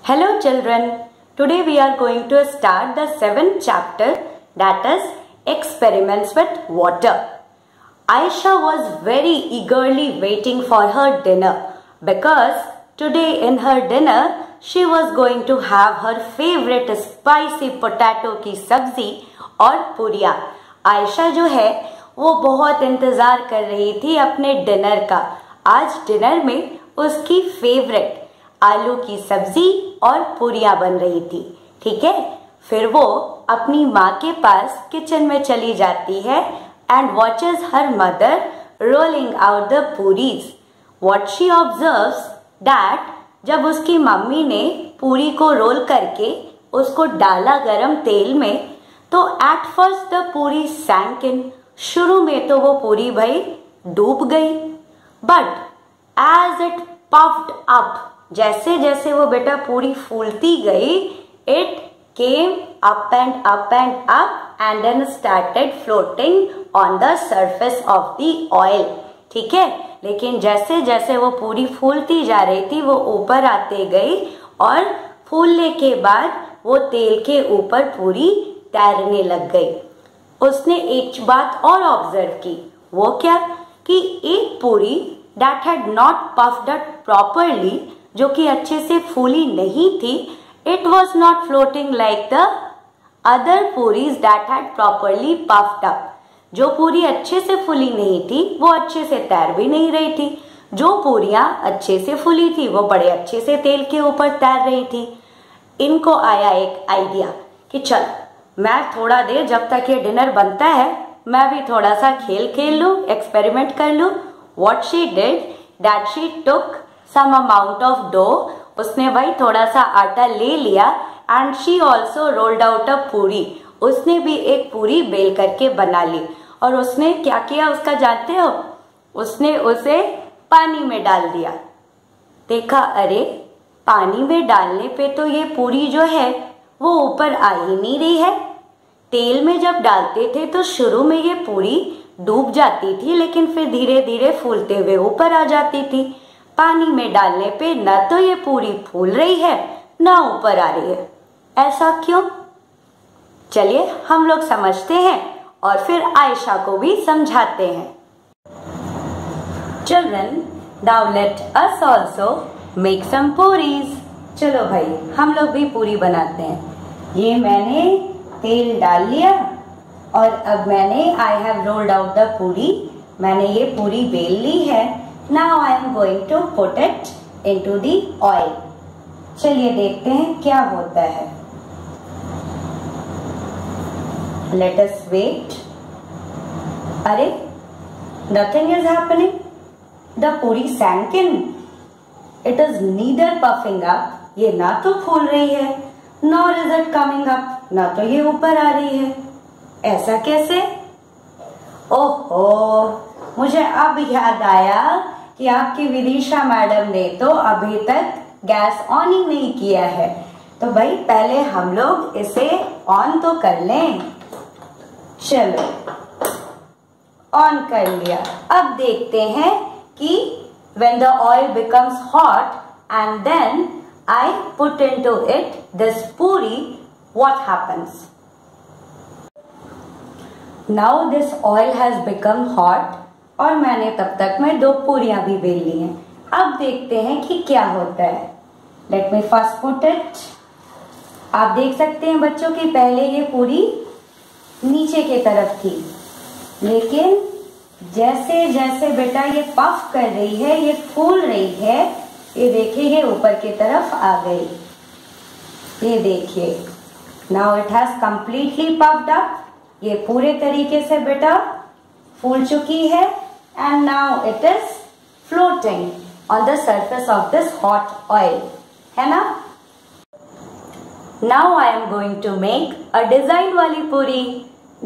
Hello children, today we are going to start the 7th chapter, that is experiments with water. Aisha was very eagerly waiting for her dinner because today in her dinner she was going to have her favorite spicy potato की सब्जी और पूरियाँ. आयशा जो है वो बहुत इंतज़ार कर रही थी अपने डिनर का. आज डिनर में उसकी फेवरेट आलू की सब्जी और पूरियाँ बन रही थी. ठीक है, फिर वो अपनी माँ के पास किचन में चली जाती है and watches her mother rolling out the puris. What she observes that जब उसकी मम्मी ने पूरी को रोल करके उसको डाला गरम तेल में तो at first the पूरी sank in. शुरू में तो वो पूरी भाई डूब गई, but as it puffed up, जैसे जैसे वो बेटा पूरी फूलती गई, it came up and up and up and then started floating on the surface of the oil. ठीक है, लेकिन जैसे जैसे वो पूरी फूलती जा रही थी वो ऊपर आते गई और फूलने के बाद वो तेल के ऊपर पूरी तैरने लग गई. उसने एक बात और ऑब्जर्व की. वो क्या कि एक पूरी that had not puffed up properly, जो कि अच्छे से फूली नहीं थी, it was not floating like the other puris that had properly puffed up. जो पूरी अच्छे से फूली नहीं थी वो अच्छे से तैर भी नहीं रही थी. जो पूरियां अच्छे से फूली थी वो बड़े अच्छे से तेल के ऊपर तैर रही थी. इनको आया एक आइडिया कि चल मैं थोड़ा देर जब तक ये डिनर बनता है मैं भी थोड़ा सा खेल खेल लूं, एक्सपेरिमेंट कर लूं. What she did that she took some amount of dough. उसने भाई थोड़ा सा आटा ले लिया and she also rolled out a पूरी. उसने भी एक पूरी बेल करके बना ली और उसने क्या किया उसका जानते हो? उसने उसे पानी में डाल दिया. देखा, अरे पानी में डालने पे तो ये पूरी जो है वो ऊपर आ ही नहीं रही है. तेल में जब डालते थे तो शुरू में ये पूरी डूब जाती थी लेकिन फिर धीरे धीरे फूलते हुए ऊपर आ जाती थी. पानी में डालने पे न तो ये पूरी फूल रही है न ऊपर आ रही है. ऐसा क्यों? चलिए हम लोग समझते हैं और फिर आयशा को भी समझाते हैं. Children, now let us also make some puris. चलो भाई हम लोग भी पूरी बनाते हैं. ये मैंने तेल डाल लिया और अब मैंने I have rolled out the पूरी. मैंने ये पूरी बेल ली है. Now I am going to put it into the oil. चलिए देखते हैं क्या होता है. Let us wait. अरे nothing is happening. The पूरी sank in. It is neither puffing up. ये ना तो फूल रही है nor is it coming up. ना तो ये ऊपर आ रही है. ऐसा कैसे? ओहो, मुझे अब याद आया कि आपकी विदिशा मैडम ने तो अभी तक गैस ऑन ही नहीं किया है. तो भाई पहले हम लोग इसे ऑन तो कर लें. चलो ऑन कर लिया. अब देखते हैं कि when the oil becomes hot and then I put into it this puri, what happens? Now this oil has become hot और मैंने तब तक में 2 पूरियां भी बेल ली हैं. अब देखते हैं कि क्या होता है. Let me first put it. आप देख सकते हैं बच्चों की पहले ये पूरी नीचे की तरफ थी लेकिन जैसे जैसे बेटा ये पफ कर रही है, ये फूल रही है, ये देखिए ये ऊपर की तरफ आ गई. ये देखिए, now it has completely puffed up. ये पूरे तरीके से बेटा फूल चुकी है and now it is floating on the surface of this hot oil. है ना? Now I am going to make a design वाली पूरी.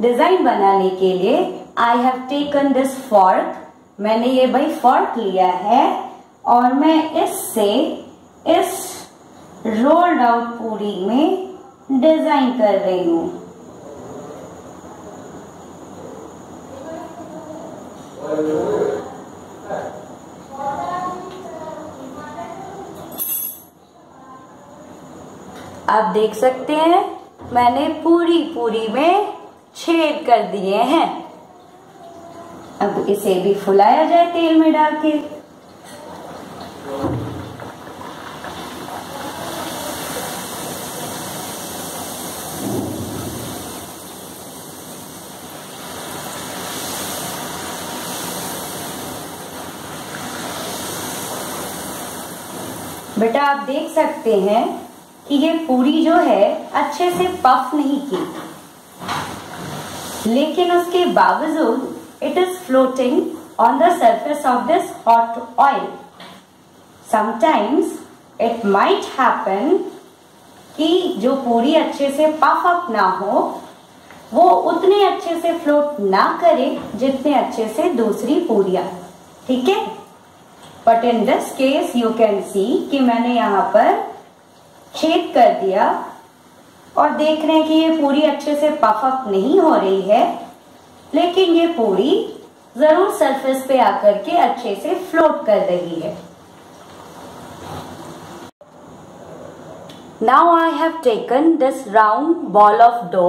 डिजाइन बनाने के लिए I have taken this fork. मैंने ये भाई fork लिया है और मैं इससे इस rolled out पूरी में डिजाइन कर रही हूँ. आप देख सकते हैं मैंने पूरी में छेद कर दिए हैं। अब इसे भी फुलाया जाए तेल में डाल के। बेटा आप देख सकते हैं कि ये पूरी जो है अच्छे से पफ नहीं की, लेकिन उसके बावजूद it is floating on the surface of this hot oil. Sometimes it might happen कि जो पूरी अच्छे से पफ अप ना हो वो उतने अच्छे से फ्लोट ना करे जितने अच्छे से दूसरी पूरियां, ठीक है। But in this case you can see कि मैंने यहाँ पर छेद कर दिया और देख रहे हैं कि ये पूरी अच्छे से पफ अप नहीं हो रही है, लेकिन ये पूरी जरूर सरफेस पे आकर के अच्छे से फ्लोट कर रही है। Now I have taken this round ball of dough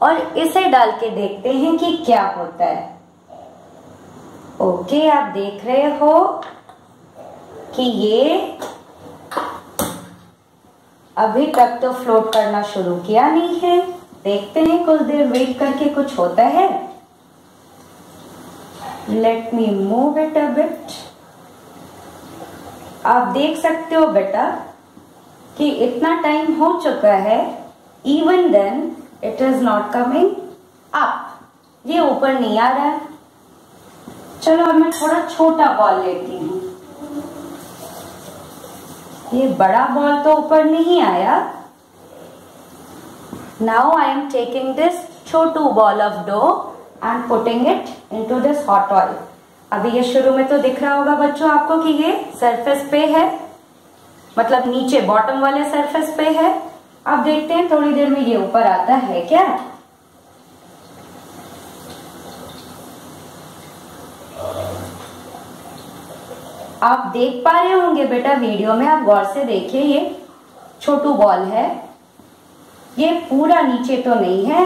और इसे डाल के देखते हैं कि क्या होता है। ओके, आप देख रहे हो कि ये अभी तक तो फ्लोट करना शुरू किया नहीं है। देखते हैं कुछ देर वेट करके कुछ होता है। Let me move it a bit. आप देख सकते हो बेटा कि इतना टाइम हो चुका है, even then it is not coming up, ये ऊपर नहीं आ रहा है। चलो अब मैं थोड़ा छोटा बॉल लेती हूँ। ये बड़ा बॉल तो ऊपर नहीं आया। Now I am taking this छोटू ball of dough and putting it into this hot oil. अभी ये शुरू में तो दिख रहा होगा बच्चों आपको कि ये सरफेस पे है, मतलब नीचे बॉटम वाले सरफेस पे है। अब देखते हैं थोड़ी देर में ये ऊपर आता है क्या। आप देख पा रहे होंगे बेटा वीडियो में, आप गौर से देखिए, ये छोटू बॉल है, ये पूरा नीचे तो नहीं है,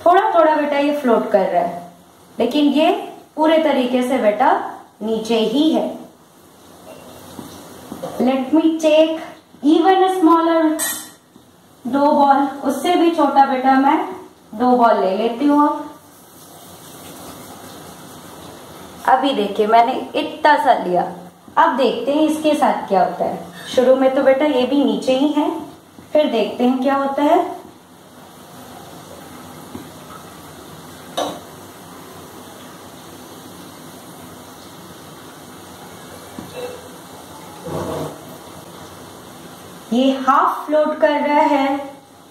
थोड़ा थोड़ा बेटा ये फ्लोट कर रहा है, लेकिन ये पूरे तरीके से बेटा नीचे ही है। Let me take even smaller dough ball, उससे भी छोटा बेटा मैं दो बॉल ले लेती हूँ। अभी देखिए मैंने इतना सा लिया। अब देखते हैं इसके साथ क्या होता है। शुरू में तो बेटा ये भी नीचे ही है, फिर देखते हैं क्या होता है। ये हाफ फ्लोट कर रहा है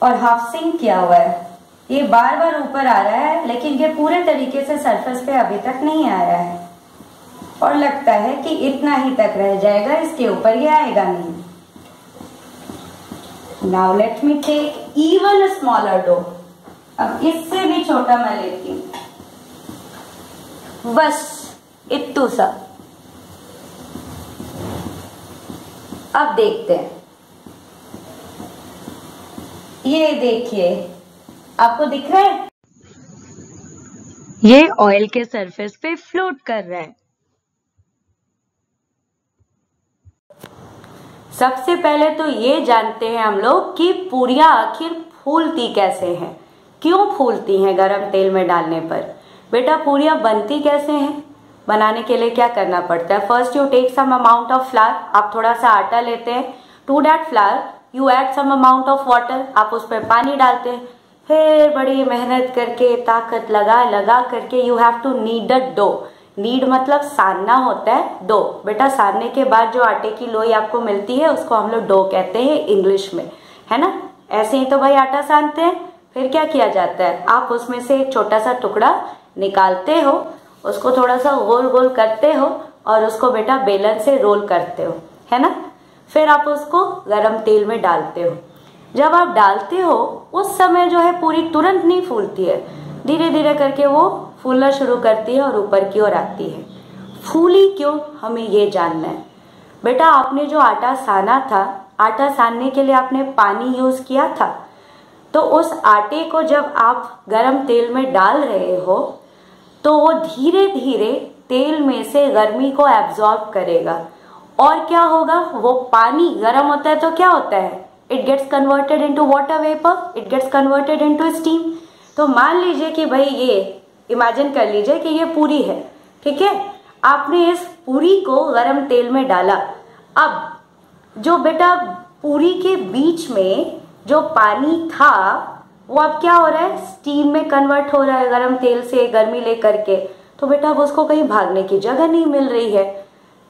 और हाफ सिंक किया हुआ है। ये बार बार ऊपर आ रहा है, लेकिन ये पूरे तरीके से सरफेस पे अभी तक नहीं आया है और लगता है कि इतना ही तक रह जाएगा, इसके ऊपर ये आएगा नहीं। Now let me take even smaller dough. अब इससे भी छोटा मैं लेती हूँ, बस इत्तू सा। अब देखते हैं, ये देखिए आपको दिख रहा है, ये ऑयल के सरफेस पे फ्लोट कर रहा है। सबसे पहले तो ये जानते हैं हम लोग कि पूरियां आखिर फूलती कैसे हैं, क्यों फूलती हैं गरम तेल में डालने पर। बेटा पूरियां बनती कैसे हैं, बनाने के लिए क्या करना पड़ता है। First you take some amount of flour, आप थोड़ा सा आटा लेते हैं। To that flour you add some amount of water, आप उस पर पानी डालते हैं। फिर बड़ी मेहनत करके ताकत लगा करके you have to knead the dough. Knead मतलब सानना होता है, डो। बेटा सानने के बाद जो आटे की लोई आपको मिलती है उसको हम लोग डो कहते हैं इंग्लिश में, है ना। ऐसे ही तो भाई आटा सानते हैं। फिर क्या किया जाता है, आप उसमें से एक छोटा सा टुकड़ा निकालते हो, उसको थोड़ा सा गोल गोल करते हो और उसको बेटा बेलन से रोल करते हो, है ना। फिर आप उसको गरम तेल में डालते हो। जब आप डालते हो उस समय जो है पूरी तुरंत नहीं फूलती है, धीरे धीरे करके वो फूलना शुरू करती है और ऊपर की ओर आती है। फूली क्यों, हमें ये जानना है। बेटा आपने जो आटा साना था आटा सानने के लिए आपने पानी यूज किया था, तो उस आटे को जब आप गरम तेल में डाल रहे हो तो वो धीरे धीरे तेल में से गर्मी को एब्जॉर्ब करेगा और क्या होगा, वो पानी गर्म होता है तो क्या होता है, it gets converted into water vapour, it gets converted into steam. तो मान लीजिए कि भाई ये इमेजिन कर लीजिए कि ये पूरी है, ठीक है, आपने इस पूरी को गरम तेल में डाला। अब जो बेटा पूरी के बीच में जो पानी था वो अब क्या हो रहा है, स्टीम में कन्वर्ट हो रहा है गरम तेल से गर्मी लेकर के। तो बेटा अब उसको कहीं भागने की जगह नहीं मिल रही है,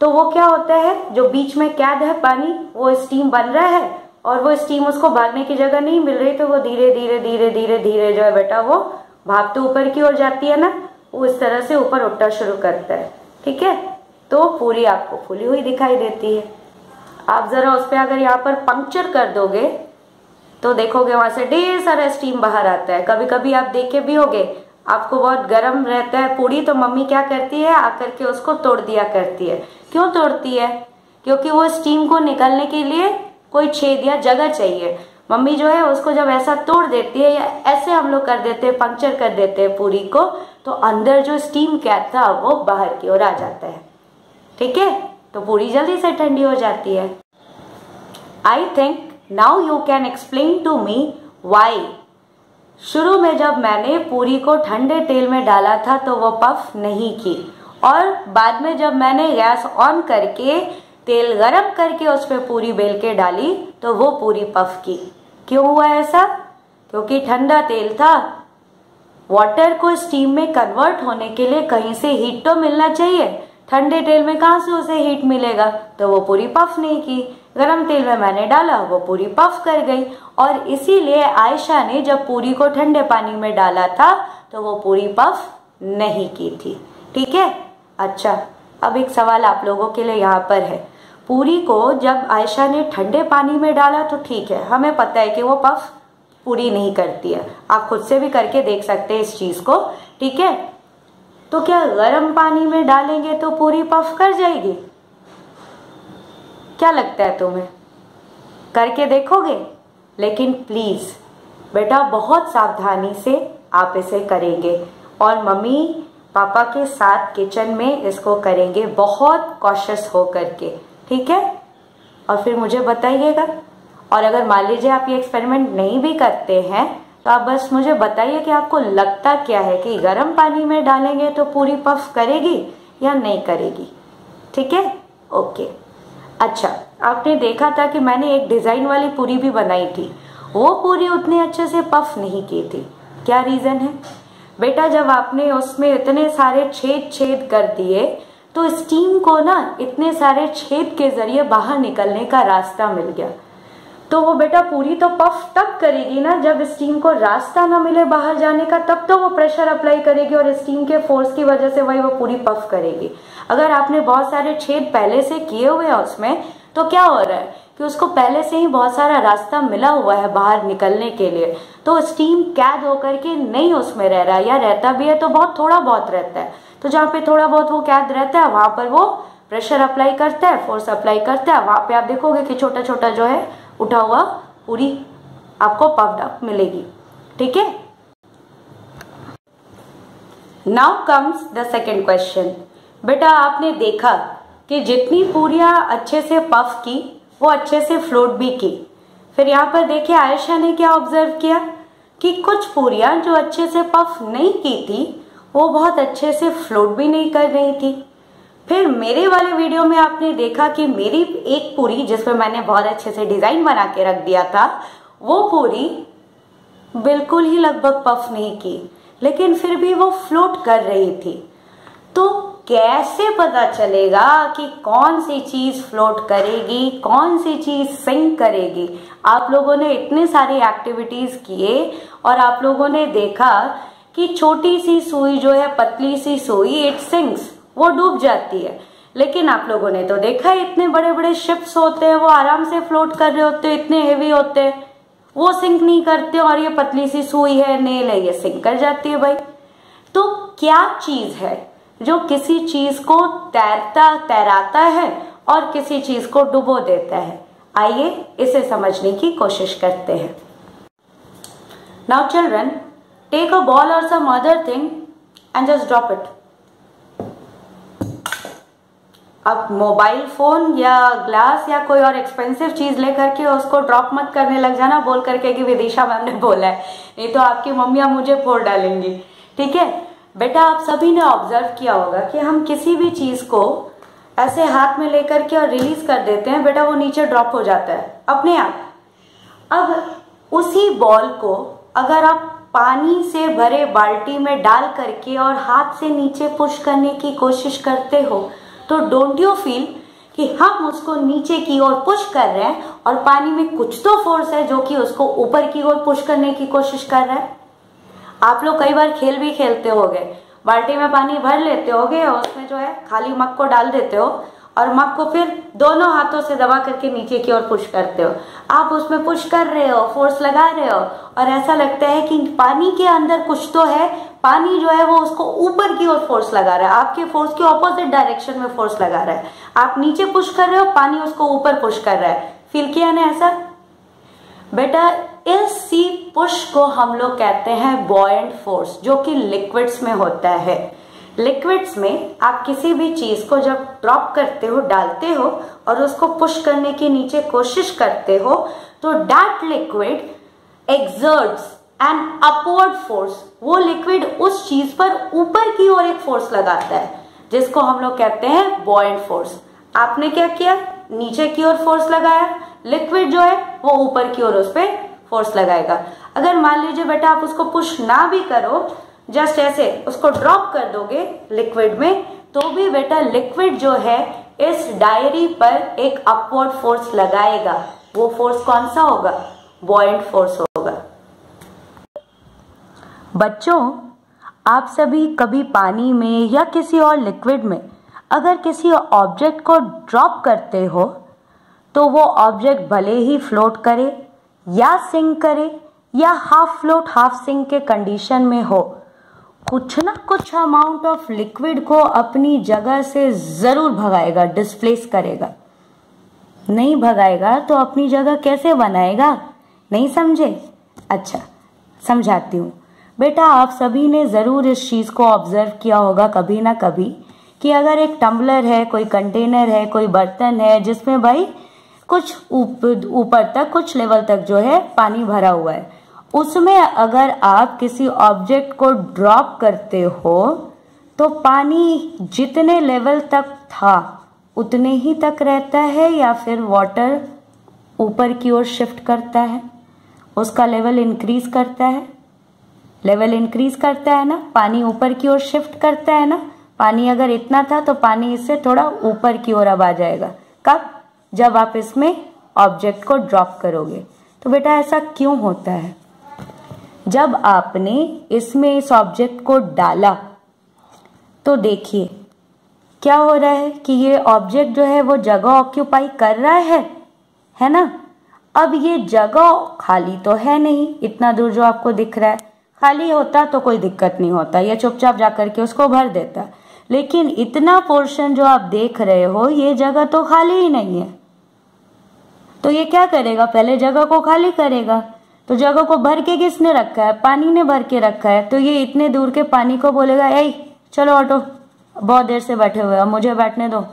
तो वो क्या होता है, जो बीच में कैद है पानी वो स्टीम बन रहा है और वो स्टीम उसको भागने की जगह नहीं मिल रही, तो वो धीरे धीरे धीरे धीरे धीरे जो है बेटा वो भागते ऊपर की ओर जाती है ना, वो इस तरह से ऊपर उठना शुरू करता है, ठीक है। तो पूरी आपको फूली हुई दिखाई देती है। आप जरा उस पर अगर यहाँ पर पंक्चर कर दोगे तो देखोगे वहां से ढेर सारा स्टीम बाहर आता है। कभी कभी आप देखे भी होगे, आपको बहुत गर्म रहता है पूरी तो मम्मी क्या करती है, आकर के उसको तोड़ दिया करती है। क्यों तोड़ती है, क्योंकि वो स्टीम को निकलने के लिए कोई छेद या जगह चाहिए। मम्मी जो है उसको जब ऐसा तोड़ देती है या ऐसे हम लोग कर देते हैं, पंक्चर कर देते हैं पूरी को, तो अंदर जो स्टीम कैद था वो बाहर की ओर आ जाता है, ठीक है। तो पूरी जल्दी से ठंडी हो जाती है। I think now you can explain to me why शुरू में जब मैंने पूरी को ठंडे तेल में डाला था तो वो पफ नहीं की, और बाद में जब मैंने गैस ऑन करके तेल गरम करके उस पर पूरी बेल के डाली तो वो पूरी पफ की। क्यों हुआ ऐसा, क्योंकि ठंडा तेल था। वाटर को स्टीम में कन्वर्ट होने के लिए कहीं से हीट तो मिलना चाहिए, ठंडे तेल में कहां से उसे हीट मिलेगा, तो वो पूरी पफ नहीं की। गरम तेल में मैंने डाला, वो पूरी पफ कर गई, और इसीलिए आयशा ने जब पूरी को ठंडे पानी में डाला था तो वो पूरी पफ नहीं की थी, ठीक है। अच्छा, अब एक सवाल आप लोगों के लिए यहाँ पर है, पूरी को जब आयशा ने ठंडे पानी में डाला तो ठीक है, हमें पता है कि वो पफ पूरी नहीं करती है, आप खुद से भी करके देख सकते हैं इस चीज को, ठीक है। तो क्या गर्म पानी में डालेंगे तो पूरी पफ कर जाएगी, क्या लगता है तुम्हें, करके देखोगे? लेकिन प्लीज बेटा बहुत सावधानी से आप इसे करेंगे और मम्मी पापा के साथ किचन में इसको करेंगे बहुत कॉशियस हो करके, ठीक है। और फिर मुझे बताइएगा, और अगर मान लीजिए आप ये एक्सपेरिमेंट नहीं भी करते हैं तो आप बस मुझे बताइए कि आपको लगता क्या है कि गर्म पानी में डालेंगे तो पूरी पफ करेगी या नहीं करेगी, ठीक है, ओके। अच्छा, आपने देखा था कि मैंने एक डिजाइन वाली पूरी भी बनाई थी, वो पूरी उतने अच्छे से पफ नहीं की थी। क्या रीजन है बेटा, जब आपने उसमें इतने सारे छेद कर दिए तो स्टीम को ना इतने सारे छेद के जरिए बाहर निकलने का रास्ता मिल गया, तो वो बेटा पूरी तो पफ तब करेगी ना जब स्टीम को रास्ता ना मिले बाहर जाने का, तब तो वो प्रेशर अप्लाई करेगी और स्टीम के फोर्स की वजह से वही वो पूरी पफ करेगी। अगर आपने बहुत सारे छेद पहले से किए हुए हैं उसमें, तो क्या हो रहा है कि उसको पहले से ही बहुत सारा रास्ता मिला हुआ है बाहर निकलने के लिए, तो स्टीम कैद होकर के नहीं उसमें रह रहा है, या रहता भी है तो बहुत थोड़ा बहुत रहता है। तो जहाँ पे थोड़ा बहुत वो कैद रहता है वहां पर वो प्रेशर अप्लाई करता है, फोर्स अप्लाई करता है, वहां पे आप देखोगे कि छोटा छोटा जो है उठा हुआ पूरी आपको पफ्ड अप मिलेगी, ठीक है। Now comes the second question. बेटा आपने देखा कि जितनी पूरियां अच्छे से पफ की वो अच्छे से फ्लोट भी की। फिर यहाँ पर देखिए आयशा ने क्या ऑब्जर्व किया कि कुछ पूरियां जो अच्छे से पफ नहीं की थी वो बहुत अच्छे से फ्लोट भी नहीं कर रही थी। फिर मेरे वाले वीडियो में आपने देखा कि मेरी एक पूरी जिसमें मैंने बहुत अच्छे से डिजाइन बना के रख दिया था, वो पूरी बिल्कुल ही लगभग पफ नहीं की, लेकिन फिर भी वो फ्लोट कर रही थी। तो कैसे पता चलेगा कि कौन सी चीज फ्लोट करेगी, कौन सी चीज सिंक करेगी? आप लोगों ने इतने सारी एक्टिविटीज किए और आप लोगों ने देखा कि छोटी सी सुई जो है, पतली सी सुई, इट सिंक्स, वो डूब जाती है। लेकिन आप लोगों ने तो देखा इतने बड़े बड़े शिप्स होते हैं, वो आराम से फ्लोट कर रहे होते हैं, इतने हेवी होते हैं, वो सिंक नहीं करते, और ये पतली सी सुई है, नेल है, ये सिंक कर जाती है भाई। तो क्या चीज है जो किसी चीज को तैराता है और किसी चीज को डुबो देता है? आइए इसे समझने की कोशिश करते हैं। Now children, take a ball और some other thing and just drop it. अब मोबाइल फोन या ग्लास या कोई और एक्सपेंसिव चीज लेकर के उसको ड्रॉप मत करने लग जाना बोल करके कि विदिशा मैम ने बोला है, नहीं तो आपकी मम्मियां मुझे फोड़ डालेंगी। ठीक है बेटा, आप सभी ने ऑब्जर्व किया होगा कि हम किसी भी चीज को ऐसे हाथ में लेकर के और रिलीज कर देते हैं, बेटा वो नीचे ड्रॉप हो जाता है अपने आप। अब उसी बॉल को अगर आप पानी से भरे बाल्टी में डाल करके और हाथ से नीचे पुश करने की कोशिश करते हो तो डोंट यू फील कि हम उसको नीचे की ओर पुश कर रहे हैं और पानी में कुछ तो फोर्स है जो कि उसको ऊपर की ओर पुश करने की कोशिश कर रहा है। आप लोग कई बार खेल भी खेलते होगे, बाल्टी में पानी भर लेते होगे और उसमें जो है खाली मग को डाल देते हो और मग को फिर दोनों हाथों से दबा करके नीचे की ओर पुश करते हो। आप उसमें पुश कर रहे हो, फोर्स लगा रहे हो और ऐसा लगता है कि पानी के अंदर कुछ तो है, पानी जो है वो उसको ऊपर की ओर फोर्स लगा रहा है, आपके फोर्स के ऑपोजिट डायरेक्शन में फोर्स लगा रहा है। आप नीचे पुश कर रहे हो, पानी उसको ऊपर पुश कर रहा है। फील किया ना ऐसा? बेटा इस सी पुश को हम लोग कहते हैं बॉयंट फोर्स, जो कि लिक्विड्स में होता है। लिक्विड्स में आप किसी भी चीज को जब ड्रॉप करते हो, डालते हो और उसको पुश करने की नीचे कोशिश करते हो तो that liquid exerts an upward force. वो लिक्विड उस चीज पर ऊपर की ओर एक फोर्स लगाता है जिसको हम लोग कहते हैं बॉयंट फोर्स। आपने क्या किया? नीचे की ओर फोर्स लगाया, लिक्विड जो है वो ऊपर की ओर उस पर फोर्स लगाएगा। अगर मान लीजिए बेटा आप उसको पुश ना भी करो, जस्ट ऐसे उसको ड्रॉप कर दोगे लिक्विड में, तो भी बेटा लिक्विड जो है इस डायरी पर एक अपवर्ड फोर्स लगाएगा। वो फोर्स कौन सा होगा? बॉयंट फोर्स होगा। बच्चों, आप सभी कभी पानी में या किसी और लिक्विड में अगर किसी ऑब्जेक्ट को ड्रॉप करते हो तो वो ऑब्जेक्ट भले ही फ्लोट करे या सिंक करे या हाफ फ्लोट हाफ सिंक के कंडीशन में हो, कुछ ना कुछ अमाउंट ऑफ लिक्विड को अपनी जगह से जरूर भगाएगा, डिस्प्लेस करेगा। नहीं भगाएगा तो अपनी जगह कैसे बनाएगा? नहीं समझे? अच्छा समझाती हूँ। बेटा आप सभी ने जरूर इस चीज को ऑब्जर्व किया होगा कभी ना कभी कि अगर एक टम्बलर है, कोई कंटेनर है, कोई बर्तन है जिसमें भाई कुछ ऊपर तक, कुछ लेवल तक जो है पानी भरा हुआ है, उसमें अगर आप किसी ऑब्जेक्ट को ड्रॉप करते हो तो पानी जितने लेवल तक था उतने ही तक रहता है या फिर वाटर ऊपर की ओर शिफ्ट करता है? उसका लेवल इंक्रीज करता है। लेवल इंक्रीज करता है ना, पानी ऊपर की ओर शिफ्ट करता है ना। पानी अगर इतना था तो पानी इससे थोड़ा ऊपर की ओर अब आ जाएगा। कब? जब आप इसमें ऑब्जेक्ट को ड्रॉप करोगे। तो बेटा ऐसा क्यों होता है? जब आपने इसमें इस ऑब्जेक्ट को डाला तो देखिए क्या हो रहा है कि ये ऑब्जेक्ट जो है वो जगह ऑक्यूपाई कर रहा है ना। अब ये जगह खाली तो है नहीं, इतना दूर जो आपको दिख रहा है, खाली होता तो कोई दिक्कत नहीं होता, ये चुपचाप जाकर के उसको भर देता। लेकिन इतना पोर्शन जो आप देख रहे हो ये जगह तो खाली ही नहीं है, तो ये क्या करेगा? पहले जगह को खाली करेगा। तो जगह को भर के किसने रखा है? पानी ने भर के रखा है। तो ये इतने दूर के पानी को बोलेगा, ए चलो ऑटो, बहुत देर से बैठे हुए, अब मुझे बैठने दो,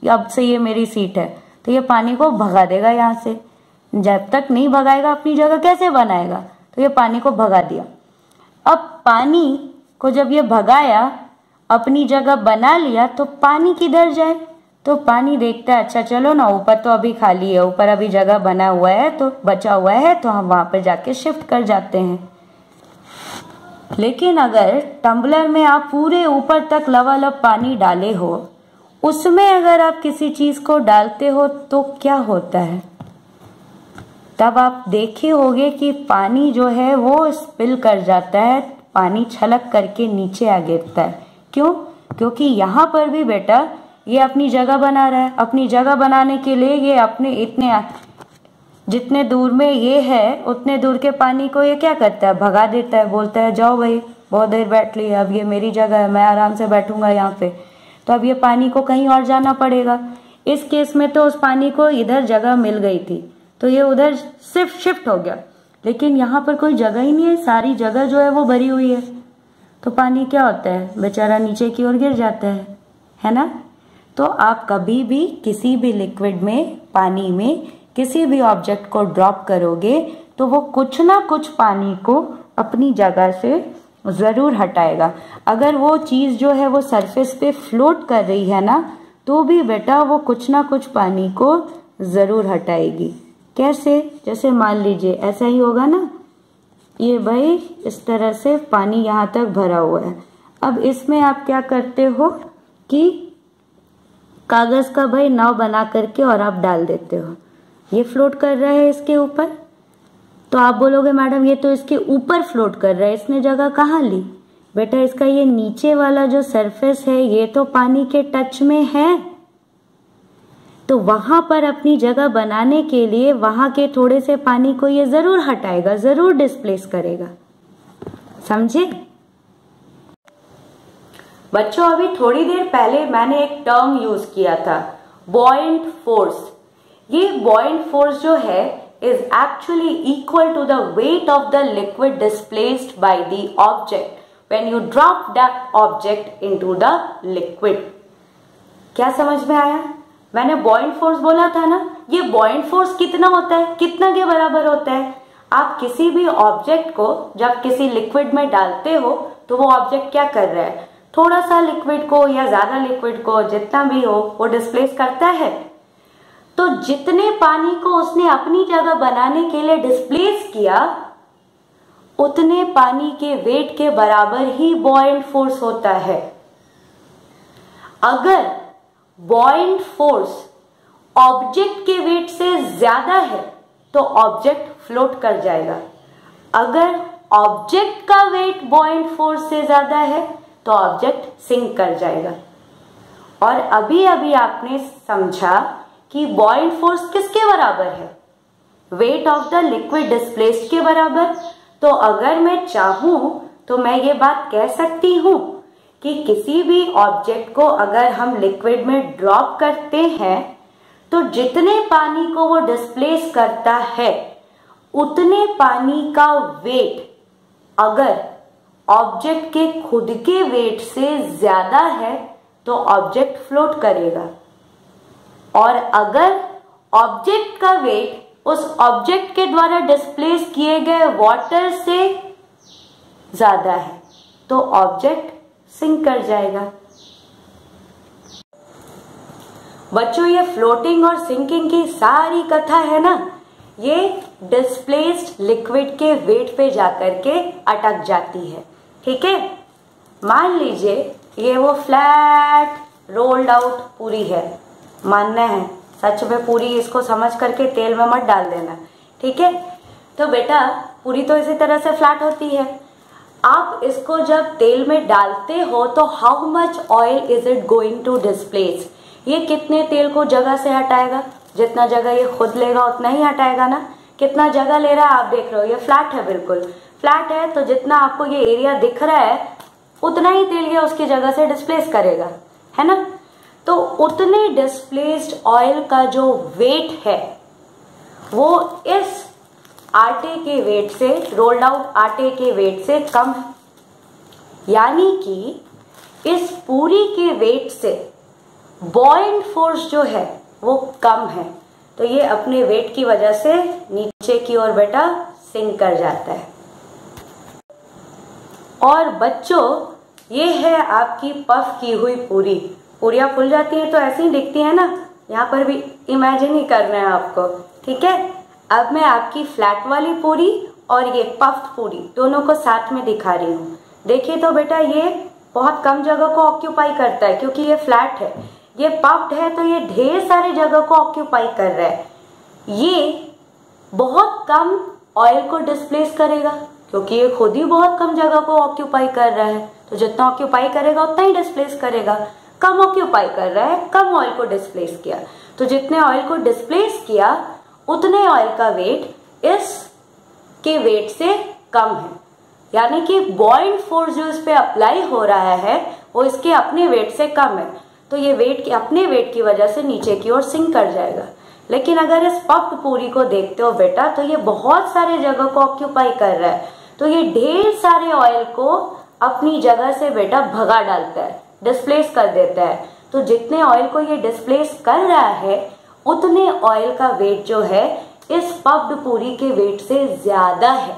अब से ये मेरी सीट है। तो ये पानी को भगा देगा यहाँ से। जब तक नहीं भगाएगा अपनी जगह कैसे बनाएगा? तो ये पानी को भगा दिया। अब पानी को जब ये भगाया, अपनी जगह बना लिया, तो पानी किधर जाए? तो पानी देखता है, अच्छा चलो ना, ऊपर तो अभी खाली है, ऊपर अभी जगह बना हुआ है, तो बचा हुआ है, तो हम वहां पर जाके शिफ्ट कर जाते हैं। लेकिन अगर टम्बलर में आप पूरे ऊपर तक लबालब पानी डाले हो, उसमें अगर आप किसी चीज को डालते हो तो क्या होता है? तब आप देखे होंगे कि पानी जो है वो स्पिल कर जाता है, पानी छलक करके नीचे आ गिरता है। क्यों? क्योंकि यहाँ पर भी बेटा ये अपनी जगह बना रहा है। अपनी जगह बनाने के लिए ये अपने इतने जितने दूर में ये है उतने दूर के पानी को ये क्या करता है? भगा देता है, बोलता है जाओ भाई, बहुत देर बैठ ली, अब ये मेरी जगह है, मैं आराम से बैठूंगा यहाँ पे। तो अब ये पानी को कहीं और जाना पड़ेगा। इस केस में तो उस पानी को इधर जगह मिल गई थी, तो ये उधर सिर्फ शिफ्ट हो गया, लेकिन यहाँ पर कोई जगह ही नहीं है, सारी जगह जो है वो भरी हुई है, तो पानी क्या होता है, बेचारा नीचे की ओर गिर जाता है ना। तो आप कभी भी किसी भी लिक्विड में, पानी में किसी भी ऑब्जेक्ट को ड्रॉप करोगे तो वो कुछ ना कुछ पानी को अपनी जगह से जरूर हटाएगा। अगर वो चीज जो है वो सरफेस पे फ्लोट कर रही है ना, तो भी बेटा वो कुछ ना कुछ पानी को जरूर हटाएगी। कैसे? जैसे मान लीजिए ऐसा ही होगा ना, ये भाई इस तरह से पानी यहाँ तक भरा हुआ है। अब इसमें आप क्या करते हो कि कागज का भाई नाव बना करके और आप डाल देते हो, ये फ्लोट कर रहा है इसके ऊपर। तो आप बोलोगे मैडम ये तो इसके ऊपर फ्लोट कर रहा है, इसने जगह कहाँ ली? बेटा इसका ये नीचे वाला जो सरफेस है ये तो पानी के टच में है, तो वहां पर अपनी जगह बनाने के लिए वहां के थोड़े से पानी को ये जरूर हटाएगा, जरूर डिस्प्लेस करेगा। समझे बच्चों? अभी थोड़ी देर पहले मैंने एक टर्म यूज किया था, बॉयंट फोर्स। ये बॉयंट फोर्स जो है is actually equal to the weight of the liquid displaced by the object when you drop that object into the liquid। क्या समझ में आया? मैंने बॉयंट फोर्स बोला था ना, ये बॉयंट फोर्स कितना होता है, कितना के बराबर होता है? आप किसी भी ऑब्जेक्ट को जब किसी लिक्विड में डालते हो तो वो ऑब्जेक्ट क्या कर रहा है, थोड़ा सा लिक्विड को या ज्यादा लिक्विड को, जितना भी हो, वो डिस्प्लेस करता है। तो जितने पानी को उसने अपनी जगह बनाने के लिए डिस्प्लेस किया, उतने पानी के वेट के बराबर ही बॉयंट फोर्स होता है। अगर बॉयंट फोर्स ऑब्जेक्ट के वेट से ज्यादा है तो ऑब्जेक्ट फ्लोट कर जाएगा। अगर ऑब्जेक्ट का वेट बॉयंट फोर्स से ज्यादा है तो ऑब्जेक्ट सिंक कर जाएगा। और अभी अभी आपने समझा कि बॉयंट फोर्स किसके बराबर है? Weight of the liquid displaced के बराबर। तो अगर मैं चाहूं तो मैं ये बात कह सकती हूं कि किसी भी ऑब्जेक्ट को अगर हम लिक्विड में ड्रॉप करते हैं तो जितने पानी को वो डिस्प्लेस करता है उतने पानी का वेट अगर ऑब्जेक्ट के खुद के वेट से ज्यादा है तो ऑब्जेक्ट फ्लोट करेगा, और अगर ऑब्जेक्ट का वेट उस ऑब्जेक्ट के द्वारा डिस्प्लेस किए गए वाटर से ज्यादा है तो ऑब्जेक्ट सिंक कर जाएगा। बच्चों ये फ्लोटिंग और सिंकिंग की सारी कथा है ना, ये डिस्प्लेस्ड लिक्विड के वेट पे जाकर के अटक जाती है। ठीक है, मान लीजिए ये वो फ्लैट रोल्ड आउट पूरी है, मानना है सच में पूरी, इसको समझ करके तेल में मत डाल देना। ठीक है, तो बेटा पूरी तो इसी तरह से फ्लैट होती है। आप इसको जब तेल में डालते हो तो how much oil is it going to displace? ये कितने तेल को जगह से हटाएगा? जितना जगह ये खुद लेगा उतना ही हटाएगा ना। कितना जगह ले रहा है आप देख रहे हो, ये फ्लैट है, बिल्कुल फ्लैट है, तो जितना आपको ये एरिया दिख रहा है उतना ही तेल ये उसकी जगह से डिस्प्लेस करेगा, है ना। तो उतने डिस्प्लेस्ड ऑयल का जो वेट है वो इस आटे के वेट से, रोल्ड आउट आटे के वेट से कम है, यानी कि इस पूरी के वेट से बॉयंट फोर्स जो है वो कम है, तो ये अपने वेट की वजह से नीचे की ओर बेटा सिंक कर जाता है। और बच्चों ये है आपकी पफ की हुई पूरी। पूरियां फूल जाती है तो ऐसी ही दिखती है ना, यहाँ पर भी इमेजिन ही करना है आपको। ठीक है, अब मैं आपकी फ्लैट वाली पूरी और ये पफ्ड पूरी दोनों को साथ में दिखा रही हूँ। देखिए तो बेटा ये बहुत कम जगह को ऑक्यूपाई करता है क्योंकि ये फ्लैट है। ये पफ्ड है तो ये ढेर सारे जगह को ऑक्यूपाई कर रहा है। ये बहुत कम ऑयल को डिस्प्लेस करेगा क्योंकि ये खुद ही बहुत कम जगह को ऑक्यूपाई कर रहा है, तो जितना ऑक्यूपाई करेगा उतना ही डिस्प्लेस करेगा। कम ऑक्यूपाई कर रहा है, कम ऑयल को डिस्प्लेस किया, तो जितने ऑयल को डिस्प्लेस किया उतने ऑयल का वेट इस के वेट से कम है, यानी कि बॉयंट फोर्स जो इस पे अप्लाई हो रहा है वो इसके अपने वेट से कम है, तो ये वेट के अपने वेट की वजह से नीचे की ओर सिंक कर जाएगा। लेकिन अगर इस पफ्ड पूरी को देखते हो बेटा तो ये बहुत सारे जगह को ऑक्यूपाई कर रहा है, तो ये ढेर सारे ऑयल को अपनी जगह से बेटा भगा डालता है, डिस्प्लेस कर देता है। तो जितने ऑयल को ये डिस्प्लेस कर रहा है उतने ऑयल का वेट जो है इस पफ्ड पूरी के वेट से ज्यादा है,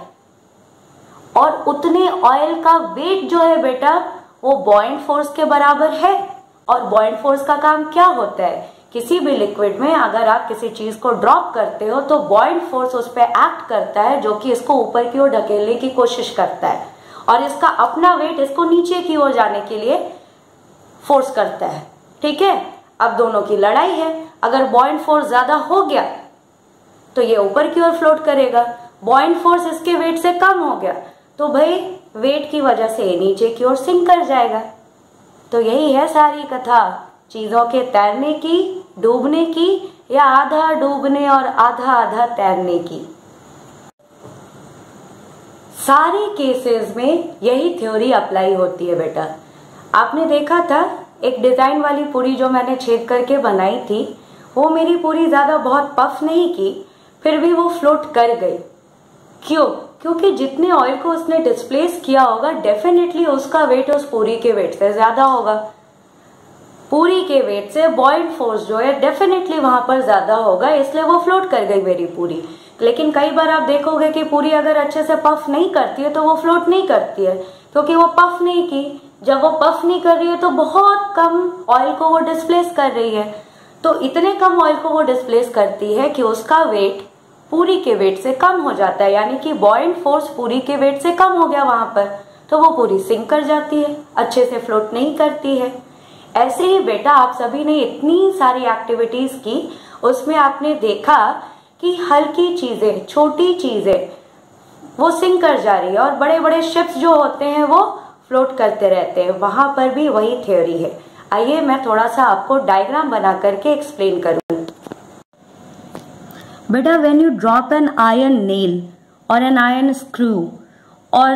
और उतने ऑयल का वेट जो है बेटा वो बॉइंट फोर्स के बराबर है। और बॉइंट फोर्स का काम क्या होता है, किसी भी लिक्विड में अगर आप किसी चीज को ड्रॉप करते हो तो बॉइंट फोर्स उस पर एक्ट करता है, जो कि इसको ऊपर की ओर ढकेलने की कोशिश करता है, और इसका अपना वेट इसको नीचे की ओर जाने के लिए फोर्स करता है। ठीक है, अब दोनों की लड़ाई है। अगर बॉइंट फोर्स ज्यादा हो गया तो ये ऊपर की ओर फ्लोट करेगा, बॉइंट फोर्स इसके वेट से कम हो गया तो भाई वेट की वजह से ये नीचे की ओर सिंक कर जाएगा। तो यही है सारी कथा चीजों के तैरने की, डूबने की, या आधा डूबने और आधा आधा तैरने की। सारे केसेस में यही थ्योरी अप्लाई होती है बेटा। आपने देखा था एक डिजाइन वाली पूरी जो मैंने छेद करके बनाई थी, वो मेरी पूरी ज्यादा बहुत पफ नहीं की, फिर भी वो फ्लोट कर गई। क्यों? क्योंकि जितने ऑयल को उसने डिस्प्लेस किया होगा डेफिनेटली उसका वेट उस पूरी के वेट से ज्यादा होगा। पूरी के वेट से बॉइंट फोर्स जो है डेफिनेटली वहां पर ज्यादा होगा, इसलिए वो फ्लोट कर गई मेरी पूरी। लेकिन कई बार आप देखोगे कि पूरी अगर अच्छे से पफ नहीं करती है तो वो फ्लोट नहीं करती है, क्योंकि वो पफ नहीं की। जब वो पफ नहीं कर रही है तो बहुत कम ऑयल को वो डिस्प्लेस कर रही है, तो इतने कम ऑयल को वो डिस्प्लेस करती है कि उसका वेट पूरी के वेट से कम हो जाता है, यानी कि बॉइंट फोर्स पूरी के वेट से कम हो गया वहां पर, तो वो पूरी सिंक कर जाती है, अच्छे से फ्लोट नहीं करती है। ऐसे ही बेटा आप सभी ने इतनी सारी एक्टिविटीज की, उसमें आपने देखा कि हल्की चीजें, छोटी चीजें वो सिंक कर जा रही है, और बड़े बड़े शिप्स जो होते हैं वो फ्लोट करते रहते हैं। वहां पर भी वही थ्योरी है। आइए मैं थोड़ा सा आपको डायग्राम बना करके एक्सप्लेन करूँ। बेटा when you drop an iron nail or an iron screw or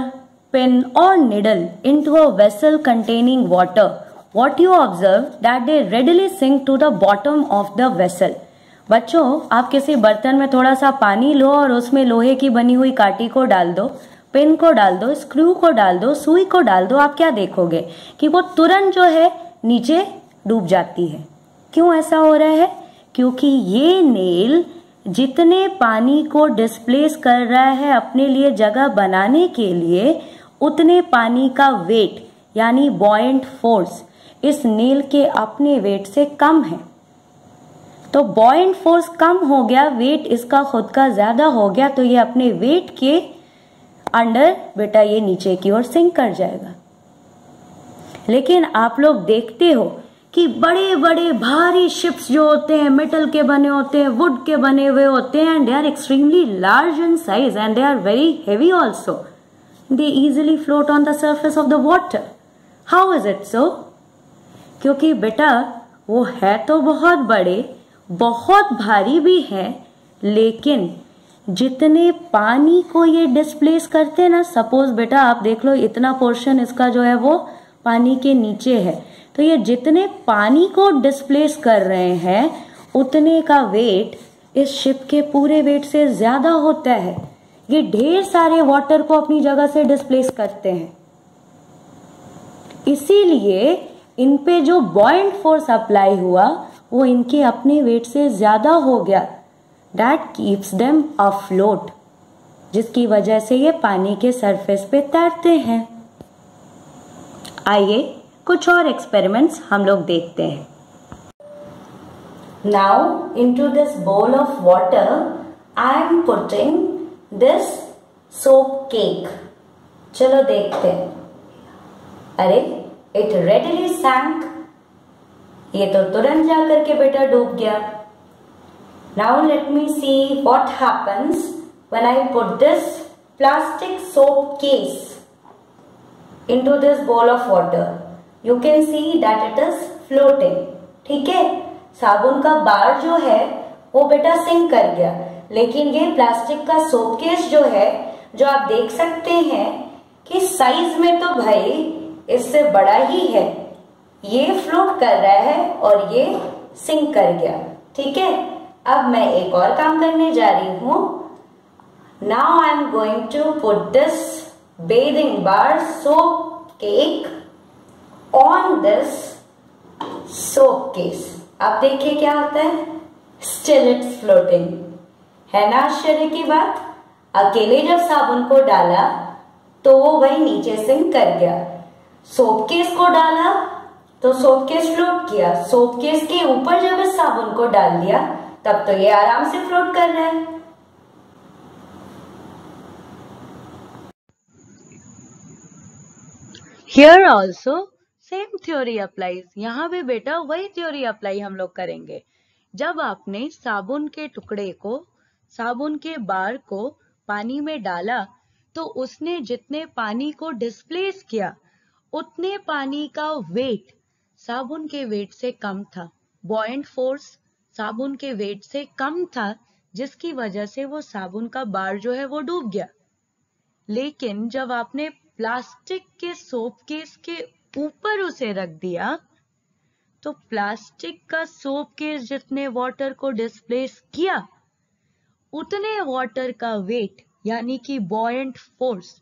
pin or needle into a vessel containing water, what you observe that they readily sink to the bottom of the vessel. बच्चों आप किसी बर्तन में थोड़ा सा पानी लो और उसमें लोहे की बनी हुई काटी को डाल दो, पिन को डाल दो, स्क्रू को डाल दो, सुई को डाल दो, आप क्या देखोगे कि वो तुरंत जो है नीचे डूब जाती है। क्यों ऐसा हो रहा है? क्योंकि ये नेल जितने पानी को डिस्प्लेस कर रहा है अपने लिए जगह बनाने के लिए, उतने पानी का वेट यानी बॉयंट फोर्स इस नेल के अपने वेट से कम है। तो बॉयंट फोर्स कम हो गया, वेट इसका खुद का ज्यादा हो गया, तो ये अपने वेट के अंडर बेटा ये नीचे की ओर सिंक कर जाएगा। लेकिन आप लोग देखते हो कि बड़े बड़े भारी शिप्स जो होते हैं मेटल के बने होते हैं, वुड के बने हुए होते हैं, and they are extremely large in size and they are very heavy also, they easily float on the surface of the water. How is it so? क्योंकि बेटा वो है तो बहुत बड़े, बहुत भारी भी है, लेकिन जितने पानी को ये डिस्प्लेस करते हैं ना, सपोज बेटा आप देख लो इतना पोर्शन इसका जो है वो पानी के नीचे है, तो ये जितने पानी को डिस्प्लेस कर रहे हैं उतने का वेट इस शिप के पूरे वेट से ज्यादा होता है। ये ढेर सारे वाटर को अपनी जगह से डिस्प्लेस करते हैं, इसीलिए इन पे जो बॉयंट फोर्स अप्लाई हुआ वो इनके अपने वेट से ज्यादा हो गया। दैट कीप्स देम अफ्लोट, जिसकी वजह से ये पानी के सरफेस पे तैरते हैं। आइए कुछ और एक्सपेरिमेंट्स हम लोग देखते हैं। Now into this bowl of water I am putting this soap cake. चलो देखते हैं। अरे इट रेडली सैंक, ये तो तुरंत जाकर के बेटा डूब गया। Now let me see what happens when I put this plastic soap case into this bowl of water. You can see that it is floating. ठीक है, साबुन का बार जो है वो बेटा सिंक कर गया, लेकिन ये प्लास्टिक का सोप केस जो है, जो आप देख सकते हैं कि साइज में तो भाई इससे बड़ा ही है, ये फ्लोट कर रहा है और ये सिंक कर गया। ठीक है, अब मैं एक और काम करने जा रही हूँ। Now I am going to put this bathing bar soap cake on this soap case. अब देखिए क्या होता है, स्टिल इट्स फ्लोटिंग। है ना आश्चर्य की बात। अकेले जब साबुन को डाला तो वो वही नीचे सिंक कर गया। सोप केस को डाला तो सोप केस फ्लोट किया। सोप केस के ऊपर जब इस साबुन को डाल दिया तब तो ये आराम से फ्लोट कर रहा है। Here also same theory applies. यहाँ भी बेटा वही थ्योरी अप्लाई हम लोग करेंगे। जब आपने साबुन के टुकड़े को, साबुन के बार को पानी में डाला तो उसने जितने पानी को डिस्प्लेस किया उतने पानी का वेट साबुन के वेट से कम था। बॉयंट फोर्स साबुन के वेट से कम था, जिसकी वजह से वो साबुन का बार जो है वो डूब गया। लेकिन जब आपने प्लास्टिक के सोप केस के ऊपर उसे रख दिया तो प्लास्टिक का सोप केस जितने वाटर को डिस्प्लेस किया उतने वाटर का वेट यानी कि बॉयंट फोर्स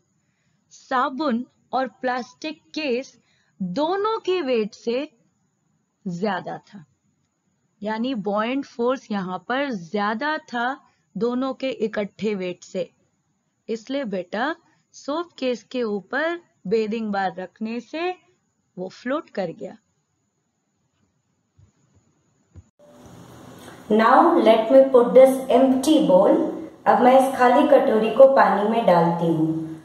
साबुन और प्लास्टिक केस दोनों के वेट से ज्यादा था। यानी बॉयंट फोर्स यहाँ पर ज्यादा था दोनों के इकट्ठे वेट से। इसलिए बेटा सोप केस के ऊपर बेदिंग बार रखने से वो फ्लोट कर गया। Now let me put this empty बोल। अब मैं इस खाली कटोरी को पानी में डालती हूँ।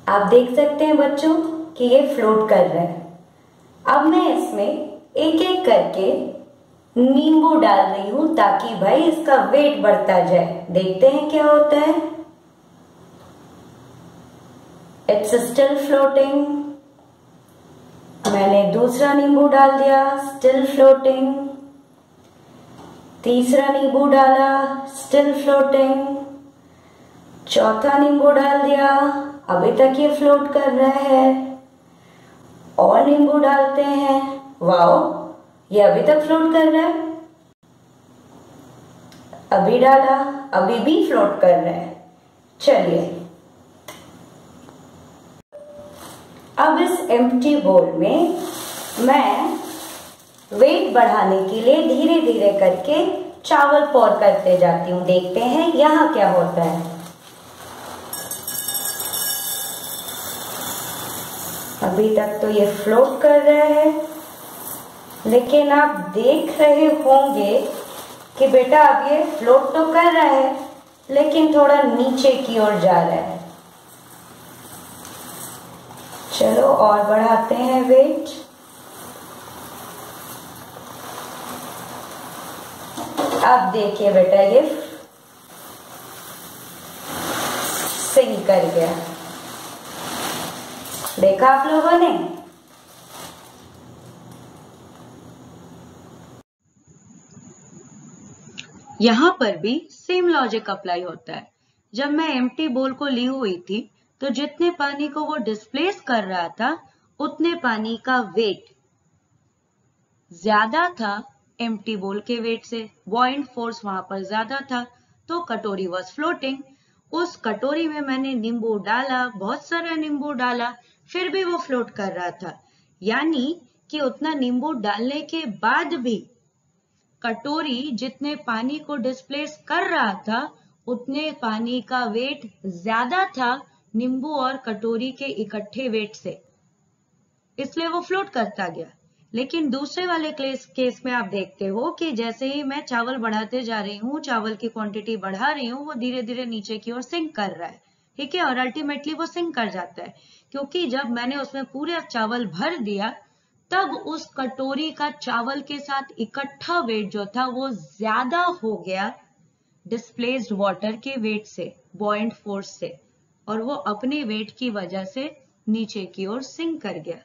आप देख सकते हैं बच्चों कि ये फ्लोट कर रहा है। अब मैं इसमें एक एक करके नींबू डाल रही हूँ ताकि भाई इसका वेट बढ़ता जाए। देखते हैं क्या होता है। It's still floating. मैंने दूसरा नींबू डाल दिया, स्टिल फ्लोटिंग। तीसरा नींबू डाला, स्टिल फ्लोटिंग। चौथा नींबू डाल दिया, अभी तक ये फ्लोट कर रहा है। और नींबू डालते हैं, वाओ ये अभी तक फ्लोट कर रहा है। अभी डाला, अभी भी फ्लोट कर रहा है। चलिए अब इस एम्प्टी बोल में मैं वेट बढ़ाने के लिए धीरे धीरे करके चावल पोर करते जाती हूँ। देखते हैं यहाँ क्या होता है। अभी तक तो ये फ्लोट कर रहा है, लेकिन आप देख रहे होंगे कि बेटा अब ये फ्लोट तो कर रहा है लेकिन थोड़ा नीचे की ओर जा रहा है। चलो और बढ़ाते हैं वेट। अब देखिए बेटा ये सिंक कर गया। देखा आप लोगों ने। यहाँ पर भी सेम लॉजिक अप्लाई होता है। जब मैं एम्प्टी बोल को ली हुई थी तो जितने पानी को वो डिस्प्लेस कर रहा था उतने पानी का वेट ज्यादा था एम्प्टी बोल के वेट से। बॉयंट फोर्स वहां पर ज्यादा था तो कटोरी वॉज फ्लोटिंग। उस कटोरी में मैंने नींबू डाला, बहुत सारा नींबू डाला, फिर भी वो फ्लोट कर रहा था। यानी कि उतना नींबू डालने के बाद भी कटोरी जितने पानी को डिस्प्लेस कर रहा था उतने पानी का वेट ज्यादा था नींबू और कटोरी के इकट्ठे वेट से, इसलिए वो फ्लोट करता गया। लेकिन दूसरे वाले केस में आप देखते हो कि जैसे ही मैं चावल बढ़ाते जा रही हूँ, चावल की क्वांटिटी बढ़ा रही हूँ, वो धीरे धीरे नीचे की ओर सिंक कर रहा है। ठीक है, और अल्टीमेटली वो सिंक कर जाता है क्योंकि जब मैंने उसमें पूरा चावल भर दिया तब उस कटोरी का चावल के साथ इकट्ठा वेट जो था वो ज्यादा हो गया डिस्प्लेस्ड वाटर के वेट से, बॉयंट फोर्स से, और वो अपने वेट की वजह से नीचे की ओर सिंक कर गया।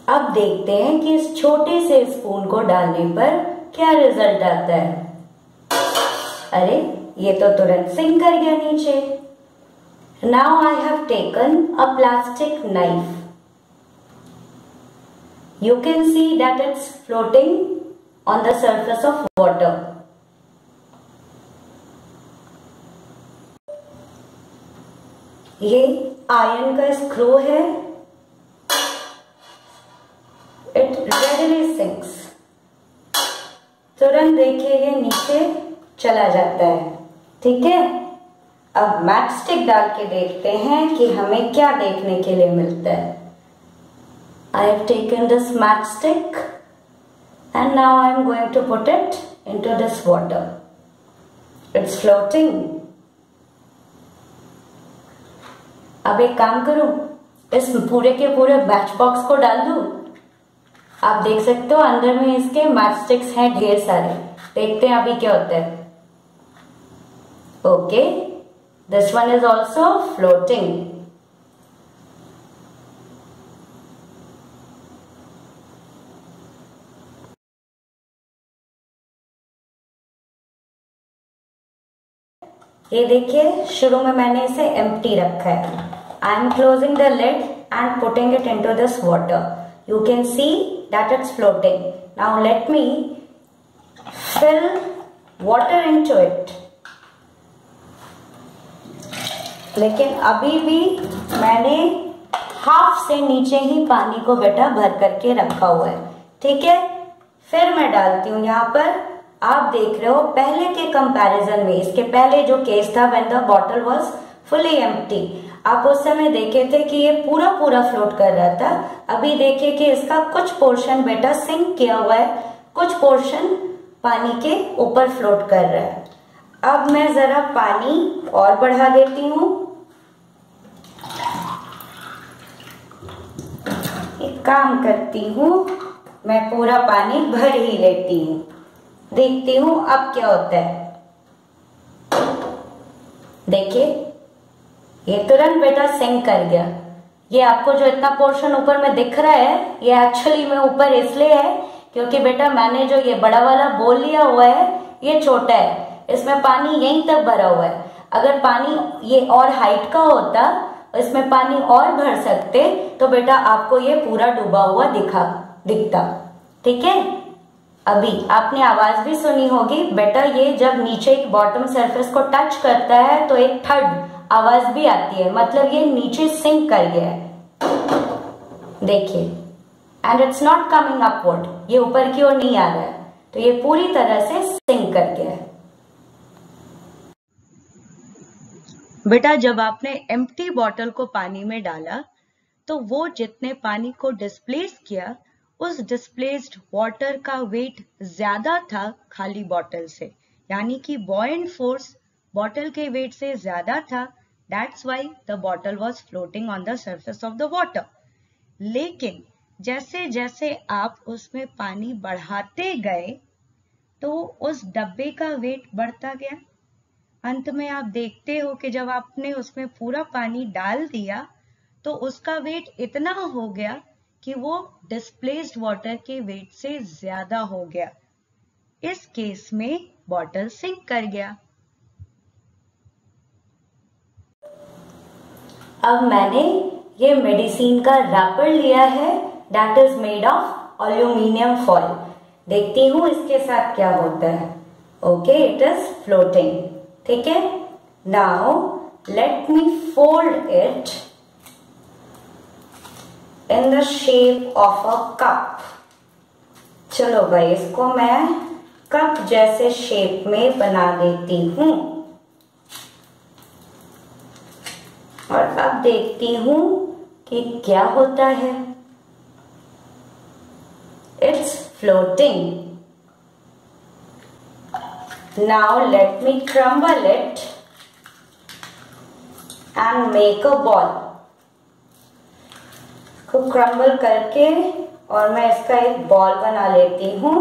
अब देखते हैं कि इस छोटे से स्पून को डालने पर क्या रिजल्ट आता है। अरे ये तो तुरंत सिंक कर गया नीचे। Now I have taken a plastic knife. You can see that it's floating on the surface of water. ये आयरन का स्क्रू है, इट रेडिली सिंक्स। तुरंत देखिए ये नीचे चला जाता है। ठीक है, अब मैचस्टिक डाल के देखते हैं कि हमें क्या देखने के लिए मिलता है। I have taken this matchstick and now I am going to put it into this water. It's floating. अब एक काम करूं, इस पूरे के पूरे मैच बॉक्स को डाल दूं। आप देख सकते हो अंदर में इसके मैचस्टिक्स हैं ढेर सारे। देखते हैं अभी क्या होता है। Okay, this one is also floating. ये देखिए, शुरू में मैंने इसे एम्प्टी रखा है। I am closing the lid and putting it into this water. You can see that it's floating. Now let me fill water into it. लेकिन अभी भी मैंने हाफ से नीचे ही पानी को बेटा भर करके रखा हुआ है। ठीक है, फिर मैं डालती हूँ यहाँ पर। आप देख रहे हो पहले के कंपैरिजन में, इसके पहले जो केस था when the bottle was fully empty, आप उस समय देखे थे कि ये पूरा पूरा फ्लोट कर रहा था। अभी देखिए कि इसका कुछ पोर्शन बेटा सिंक किया हुआ है, कुछ पोर्शन पानी के ऊपर फ्लोट कर रहा है। अब मैं जरा पानी और बढ़ा देती हूँ। एक काम करती हूँ, मैं पूरा पानी भर ही लेती हूँ। देखती हूँ अब क्या होता है। देखिए ये तुरंत बेटा सिंक कर गया। ये आपको जो इतना पोर्शन ऊपर में दिख रहा है, ये एक्चुअली में ऊपर इसलिए है क्योंकि बेटा मैंने जो ये बड़ा वाला बोल लिया हुआ है ये छोटा है, इसमें पानी यहीं तक भरा हुआ है। अगर पानी ये और हाइट का होता, इसमें पानी और भर सकते, तो बेटा आपको ये पूरा डूबा हुआ दिखता। ठीक है, अभी आपने आवाज भी सुनी होगी बेटा, ये जब नीचे एक बॉटम सरफेस को टच करता है तो एक थर्ड आवाज भी आती है, मतलब ये नीचे सिंक कर गया है। देखिए, and it's not coming upward, ये ऊपर की ओर नहीं आ रहा है, तो ये पूरी तरह से सिंक कर गया है। बेटा जब आपने एम्प्टी बॉटल को पानी में डाला तो वो जितने पानी को डिस्प्लेस किया, उस डिस्प्लेस्ड वाटर का वेट ज्यादा था खाली बॉटल से, यानी कि बॉयंट फोर्स बॉटल के वेट से ज्यादा था। That's why the bottle was floating on the surface of the water. लेकिन जैसे जैसे आप उसमें पानी बढ़ाते गए तो उस डब्बे का वेट बढ़ता गया। अंत में आप देखते हो कि जब आपने उसमें पूरा पानी डाल दिया तो उसका वेट इतना हो गया कि वो डिस्प्लेस्ड वाटर के वेट से ज्यादा हो गया। इस केस में बॉटल सिंक कर गया। अब मैंने ये मेडिसिन का रैपर लिया है, that is made of aluminium foil. देखती हूँ इसके साथ क्या होता है। Okay, it is floating. ठीक है, now let me fold it in the shape of a cup. चलो भाई, इसको मैं कप जैसे शेप में बना देती हूँ और अब देखती हूँ कि क्या होता है। It's floating. Now let me crumble it and make a ball. को क्रम्बल करके और मैं इसका एक बॉल बना लेती हूँ।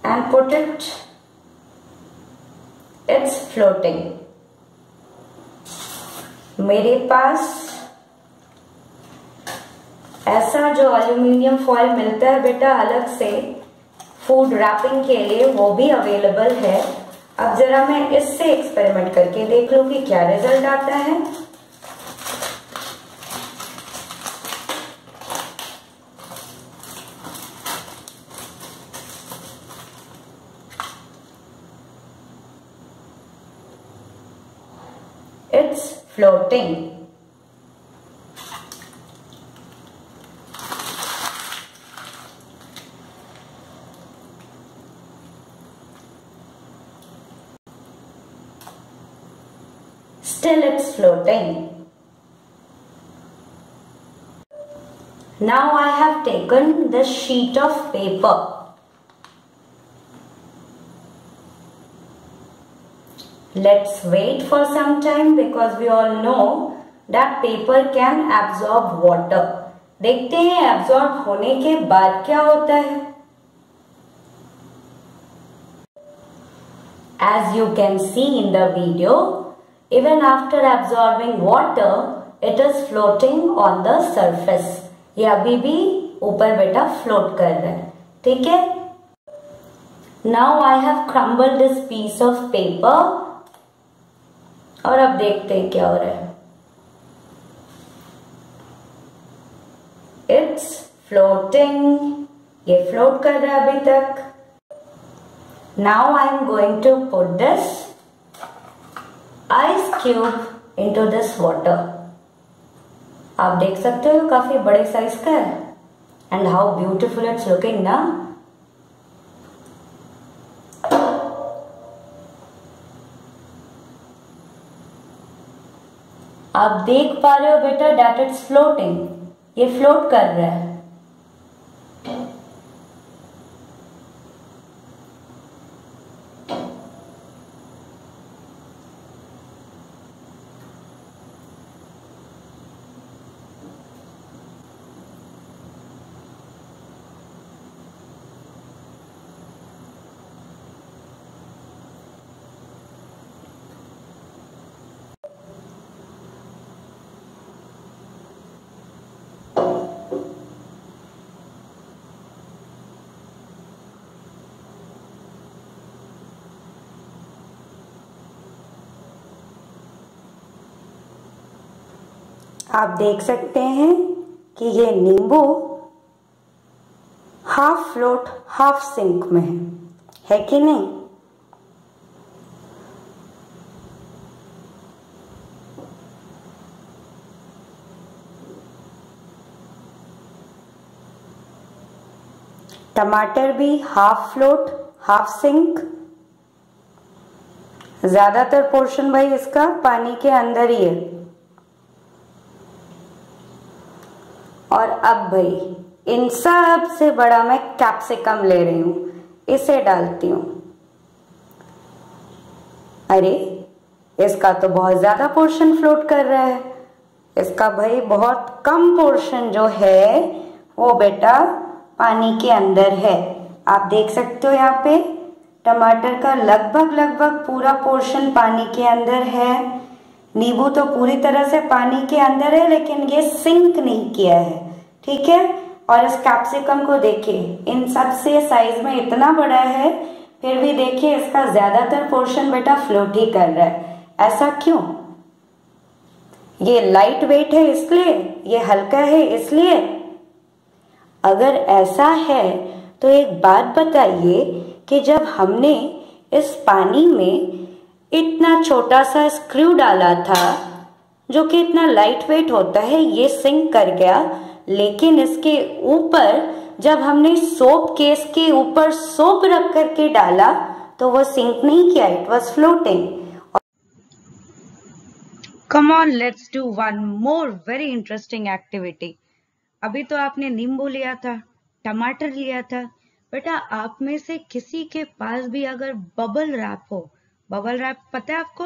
And put it, it's floating. मेरे पास ऐसा जो एल्यूमिनियम फॉइल मिलता है बेटा अलग से फूड रैपिंग के लिए, वो भी अवेलेबल है। अब जरा मैं इससे एक्सपेरिमेंट करके देख लूं कि क्या रिजल्ट आता है। floating. Still it's floating. Now I have taken this sheet of paper. Let's wait for some time because we all know that paper can absorb water. देखते हैं absorb होने के बाद क्या होता है. As you can see in the video, even after absorbing water, it is floating on the surface. ये अभी भी ऊपर बेटा float कर रहा है, ठीक है? Now I have crumbled this piece of paper. और अब देखते हैं क्या हो रहा है. It's floating. ये float कर रहा है अभी तक. Now I am going to put this ice cube into this water. आप देख सकते हो काफी बड़े साइज का है. And how beautiful it's looking ना. आप देख पा रहे हो बेटा that it's floating. ये float कर रहा है. आप देख सकते हैं कि ये नींबू हाफ फ्लोट हाफ सिंक में है कि नहीं. टमाटर भी हाफ फ्लोट हाफ सिंक. ज्यादातर पोर्शन भाई इसका पानी के अंदर ही है. और अब भाई इन सब से बड़ा मैं कैप्सिकम ले रही हूं. इसे डालती हूं. अरे इसका तो बहुत ज्यादा पोर्शन फ्लोट कर रहा है. इसका भाई बहुत कम पोर्शन जो है वो बेटा पानी के अंदर है. आप देख सकते हो यहाँ पे टमाटर का लगभग पूरा पोर्शन पानी के अंदर है. नींबू तो पूरी तरह से पानी के अंदर है लेकिन ये सिंक नहीं किया है, ठीक है. और इस कैप्सिकम को देखिए इन सब से साइज में इतना बड़ा है फिर भी देखिए इसका ज्यादातर पोर्शन बेटा फ्लोट ही कर रहा है. ऐसा क्यों? ये लाइट वेट है इसलिए, ये हल्का है इसलिए. अगर ऐसा है तो एक बात बताइए कि जब हमने इस पानी में इतना छोटा सा स्क्रू डाला था जो कि इतना लाइट वेट होता है, ये सिंक कर गया. लेकिन इसके ऊपर जब हमने सोप केस के ऊपर सोप रख करके डाला तो वो सिंक नहीं किया. It was floating. Come on, let's do one more very interesting activity. अभी तो आपने नींबू लिया था, टमाटर लिया था. बेटा आप में से किसी के पास भी अगर बबल रैप हो, बबल रैप पता है आपको,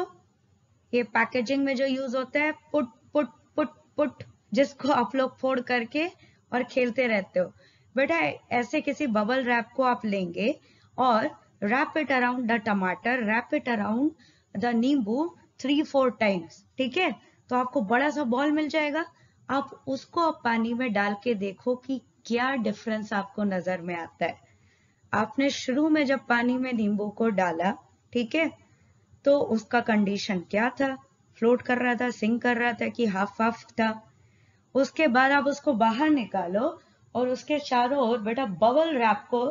ये पैकेजिंग में जो यूज होता है, पुट पुट पुट पुट, जिसको आप लोग फोड़ करके और खेलते रहते हो. बेटा ऐसे किसी बबल रैप को आप लेंगे और रैप इट अराउंड द टमाटर, रैप इट अराउंड द नींबू 3-4 टाइम्स, ठीक है. तो आपको बड़ा सा बॉल मिल जाएगा. आप उसको अब पानी में डाल के देखो कि क्या डिफरेंस आपको नजर में आता है. आपने शुरू में जब पानी में नींबू को डाला, ठीक है, तो उसका कंडीशन क्या था? फ्लोट कर रहा था, सिंक कर रहा था कि हाफ हाफ था. उसके बाद आप उसको बाहर निकालो और उसके चारों ओर बेटा बबल रैप को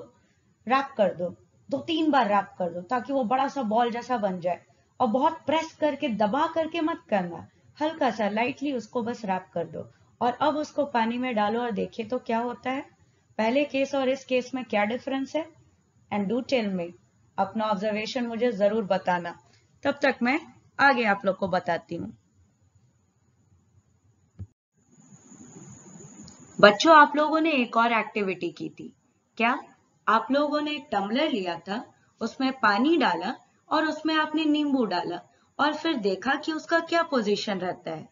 रैप कर दो. 2-3 बार रैप कर दो ताकि वो बड़ा सा बॉल जैसा बन जाए. और बहुत प्रेस करके दबा करके मत करना, हल्का सा लाइटली उसको बस रैप कर दो और अब उसको पानी में डालो और देखिए तो क्या होता है। पहले केस और इस केस में क्या डिफरेंस है? एंड डू टेल मी, अपना ऑब्जर्वेशन मुझे जरूर बताना। तब तक मैं आगे आप लोग को बताती हूँ। बच्चों, आप लोगों ने एक और एक्टिविटी की थी। क्या? आप लोगों ने एक टम्बलर लिया था, उसमें पानी डाला और उसमें आपने नींबू डाला और फिर देखा कि उसका क्या पोजीशन रहता है।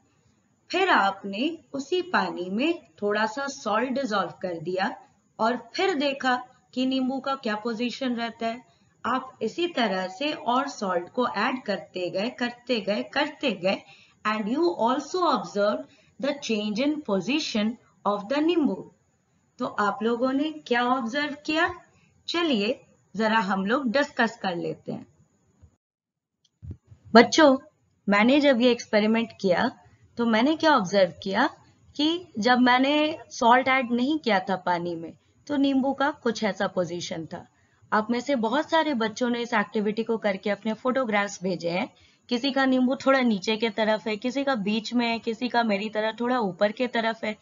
फिर आपने उसी पानी में थोड़ा सा सॉल्ट डिसॉल्व कर दिया और फिर देखा कि नींबू का क्या पोजीशन रहता है। आप इसी तरह से और सॉल्ट को ऐड करते गए and you also observe the change in position of the नींबू। तो आप लोगों ने क्या ऑब्जर्व किया? चलिए जरा हम लोग डिस्कस कर लेते हैं। बच्चों, मैंने जब ये एक्सपेरिमेंट किया तो मैंने क्या ऑब्जर्व किया कि जब मैंने सॉल्ट ऐड नहीं किया था पानी में तो नींबू का कुछ ऐसा पोजीशन था। आप में से बहुत सारे बच्चों ने इस एक्टिविटी को करके अपने फोटोग्राफ्स भेजे हैं। किसी का नींबू थोड़ा नीचे के तरफ है, किसी का बीच में है, किसी का मेरी तरह थोड़ा ऊपर के तरफ है।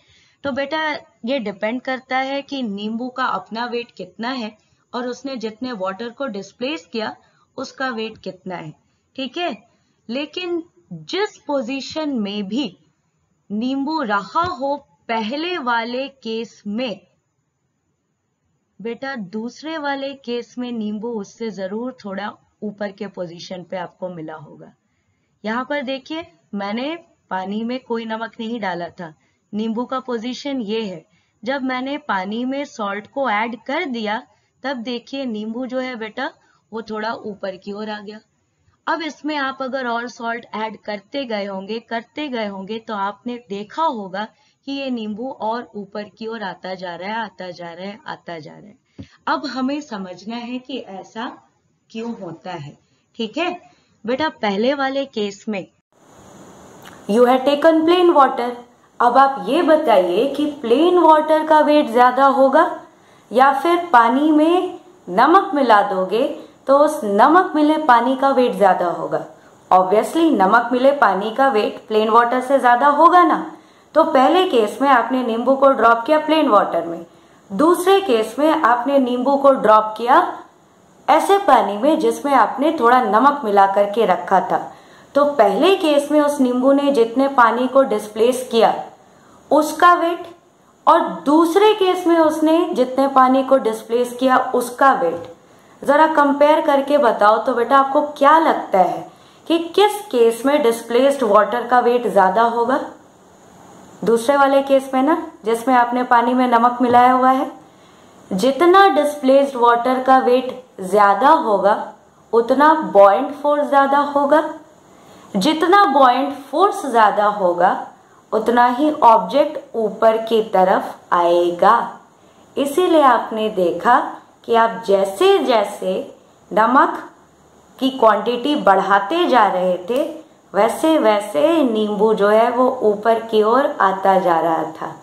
तो बेटा, ये डिपेंड करता है कि नींबू का अपना वेट कितना है और उसने जितने वाटर को डिस्प्लेस किया उसका वेट कितना है। ठीक है, लेकिन जिस पोजीशन में भी नींबू रहा हो पहले वाले केस में, बेटा दूसरे वाले केस में नींबू उससे जरूर थोड़ा ऊपर के पोजीशन पे आपको मिला होगा। यहाँ पर देखिए, मैंने पानी में कोई नमक नहीं डाला था। नींबू का पोजीशन ये है। जब मैंने पानी में सॉल्ट को ऐड कर दिया तब देखिए नींबू जो है बेटा वो थोड़ा ऊपर की ओर आ गया। अब इसमें आप अगर और सॉल्ट ऐड करते गए होंगे तो आपने देखा होगा कि ये नींबू और ऊपर की ओर आता जा रहा है। अब हमें समझना है कि ऐसा क्यों होता है। ठीक है बेटा, पहले वाले केस में you have taken plain water. अब आप ये बताइए कि प्लेन वाटर का वेट ज्यादा होगा या फिर पानी में नमक मिला दोगे तो उस नमक मिले पानी का वेट ज्यादा होगा। ऑब्वियसली नमक मिले पानी का वेट प्लेन वाटर से ज्यादा होगा ना। तो पहले केस में आपने नींबू को ड्रॉप किया प्लेन वाटर में, दूसरे केस में आपने नींबू को ड्रॉप किया ऐसे पानी में जिसमें आपने थोड़ा नमक मिला करके रखा था। तो पहले केस में उस नींबू ने जितने पानी को डिस्प्लेस किया उसका वेट और दूसरे केस में उसने जितने पानी को डिस्प्लेस किया उसका वेट जरा कंपेयर करके बताओ तो बेटा आपको क्या लगता है कि किस केस में डिस्प्लेस्ड वाटर का वेट ज्यादा होगा? दूसरे वाले केस में ना, जिसमें आपने पानी में नमक मिलाया हुआ है। जितना डिस्प्लेस्ड वाटर का वेट ज्यादा होगा उतना बॉयंट फोर्स ज्यादा होगा। जितना बॉयंट फोर्स ज्यादा होगा उतना ही ऑब्जेक्ट ऊपर की तरफ आएगा। इसीलिए आपने देखा कि आप जैसे जैसे नमक की क्वांटिटी बढ़ाते जा रहे थे वैसे वैसे नींबू जो है वो ऊपर की ओर आता जा रहा था।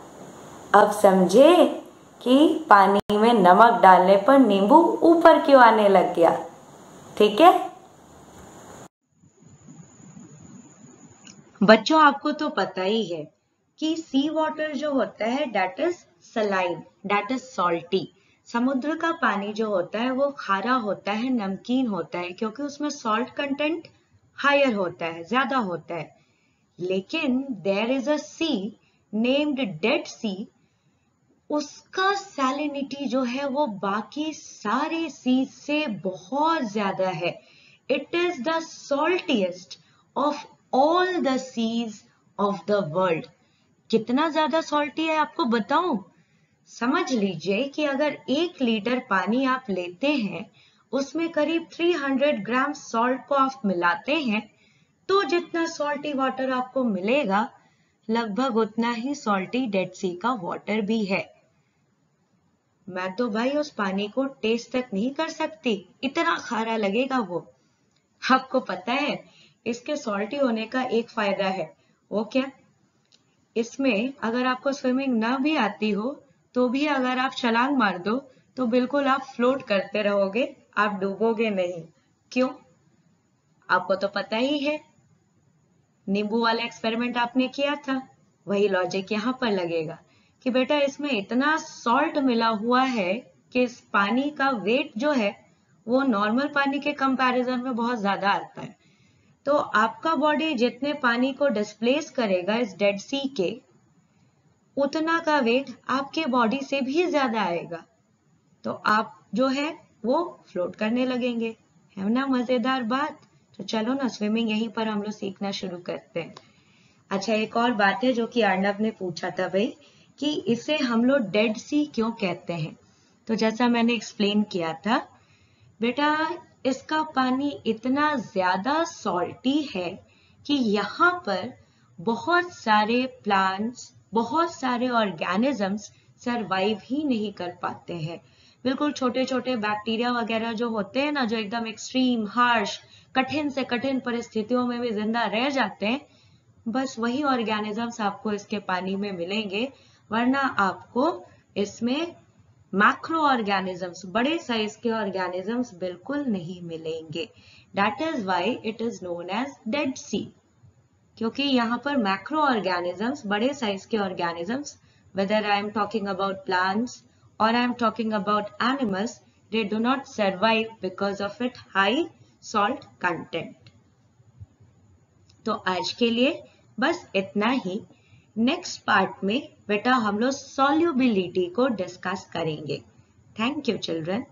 अब समझे कि पानी में नमक डालने पर नींबू ऊपर क्यों आने लग गया। ठीक है बच्चों, आपको तो पता ही है कि सी वाटर जो होता है that is saline, that is salty. समुद्र का पानी जो होता है वो खारा होता है, नमकीन होता है, क्योंकि उसमें सॉल्ट कंटेंट हायर होता है, ज्यादा होता है। लेकिन there is a sea named Dead Sea, उसका सैलिनिटी जो है वो बाकी सारे सी से बहुत ज्यादा है। It is the saltiest of all the seas of the world. कितना ज्यादा सॉल्टी है आपको बताऊं? समझ लीजिए कि अगर 1 लीटर पानी आप लेते हैं उसमें करीब 300 ग्राम सॉल्ट को आप मिलाते हैं तो जितना सॉल्टी वाटर आपको मिलेगा लगभग उतना ही सॉल्टी डेड सी का वाटर भी है। मैं तो भाई उस पानी को टेस्ट तक नहीं कर सकती, इतना खारा लगेगा वो। आपको पता है इसके सॉल्टी होने का एक फायदा है, वो क्या? इसमें अगर आपको स्विमिंग ना भी आती हो तो भी अगर आप छलांग मार दो तो बिल्कुल आप फ्लोट करते रहोगे, आप डूबोगे नहीं। क्यों? आपको तो पता ही है। नींबू वाला एक्सपेरिमेंट आपने किया था, वही लॉजिक यहाँ पर लगेगा कि बेटा इसमें इतना सॉल्ट मिला हुआ है कि इस पानी का वेट जो है वो नॉर्मल पानी के कंपैरिजन में बहुत ज्यादा आता है। तो आपका बॉडी जितने पानी को डिस्प्लेस करेगा इस डेड सी के, उतना का वेट आपके बॉडी से भी ज्यादा आएगा, तो आप जो है वो फ्लोट करने लगेंगे। है ना मजेदार बात? तो चलो ना स्विमिंग यहीं पर हम लोग सीखना शुरू करते हैं। अच्छा, एक और बात है जो कि अर्नब ने पूछा था भाई कि इसे हम लोग डेड सी क्यों कहते हैं। तो जैसा मैंने एक्सप्लेन किया था बेटा, इसका पानी इतना ज्यादा सॉल्टी है कि यहाँ पर बहुत सारे प्लांट्स, बहुत सारे ऑर्गेनिजम्स सरवाइव ही नहीं कर पाते हैं। बिल्कुल छोटे छोटे बैक्टीरिया वगैरह जो होते हैं ना, जो एकदम एक्सट्रीम हार्श कठिन से कठिन परिस्थितियों में भी जिंदा रह जाते हैं, बस वही ऑर्गेनिजम्स आपको इसके पानी में मिलेंगे, वरना आपको इसमें मैक्रो ऑर्गेनिजम्स, बड़े साइज के ऑर्गेनिजम्स बिल्कुल नहीं मिलेंगे। That is why it is known as Dead Sea, क्योंकि यहाँ पर मैक्रो ऑर्गेनिजम्स, बड़े साइज के organisms, whether I am talking about plants or I am talking about animals, they do not survive because of its high salt content. तो आज के लिए बस इतना ही। नेक्स्ट पार्ट में बेटा हम लोग सॉल्युबिलिटी को डिस्कस करेंगे। Thank you children.